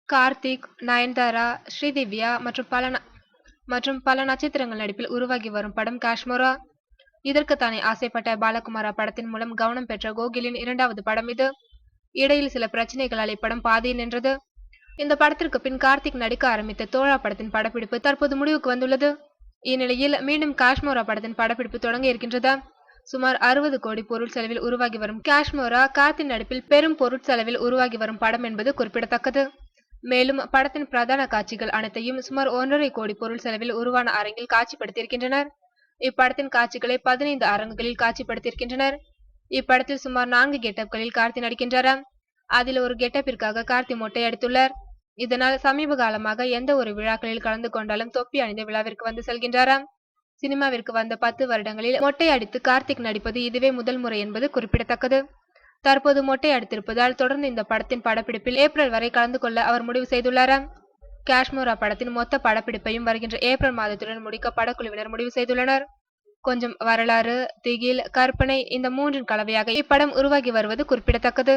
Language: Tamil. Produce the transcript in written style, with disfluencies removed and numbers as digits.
கார்த்திக், நயன்தாரா, ஸ்ரீதிவ்யா மற்றும் பல நட்சத்திரங்கள் நடிப்பில் உருவாகி வரும் படம் காஷ்மோரா. இதற்குத்தானே ஆசைப்பட்ட பாலகுமாரா படத்தின் மூலம் கவனம் பெற்ற கோகிலின் இரண்டாவது படம் இது. இடையில் சில பிரச்சனைகளால் இப்படம் பாதியில் நின்றது. இந்த படத்திற்கு பின் கார்த்திக் நடிக்க ஆரம்பித்த தோழா படத்தின் படப்பிடிப்பு தற்போது முடிவுக்கு வந்துள்ளது. இந்நிலையில் மீண்டும் காஷ்மோரா படத்தின் படப்பிடிப்பு தொடங்க இருக்கின்றது. சுமார் 60 கோடி பொருள் செலவில் உருவாகி வரும் காஷ்மோரா கார்த்திக் நடிப்பில் பெரும் பொருட்செலவில் உருவாகி வரும் படம் என்பது குறிப்பிடத்தக்கது. மேலும் படத்தின் பிரதான காட்சிகள் அனைத்தையும் சுமார் 1.5 கோடி பொருள் செலவில் உருவான அரங்கில் காட்சிப்படுத்தியிருக்கின்றனர். இப்படத்தின் காட்சிகளை 15 அரங்குகளில் காட்சிப்படுத்தியிருக்கின்றனர். இப்படத்தில் சுமார் 4 கெட்டப்களில் கார்த்தி நடிக்கின்றார். அதில் ஒரு கெட்டப்பிற்காக கார்த்தி மொட்டை அடித்துள்ளார். இதனால் சமீப காலமாக எந்த ஒரு விழாக்களில் கலந்து கொண்டாலும் தொப்பி அணிந்த விழாவிற்கு வந்து செல்கின்றாராம். சினிமாவிற்கு வந்த 10 வருடங்களில் மொட்டை அடித்து கார்த்திக் நடிப்பது இதுவே முதல் முறை என்பது குறிப்பிடத்தக்கது. தற்போது மொட்டை அடித்திருப்பதால் தொடர்ந்து இந்த படத்தின் படப்பிடிப்பில் ஏப்ரல் வரை கலந்து கொள்ள அவர் முடிவு செய்துள்ளாராம். காஷ்மோரா படத்தின் மொத்த படப்பிடிப்பையும் வருகின்ற ஏப்ரல் மாதத்துடன் முடிக்க படக்குழுவினர் முடிவு செய்துள்ளனர். கொஞ்சம் வரலாறு, திகில், கற்பனை இந்த மூன்றின் கலவையாக இப்படம் உருவாகி வருவது குறிப்பிடத்தக்கது.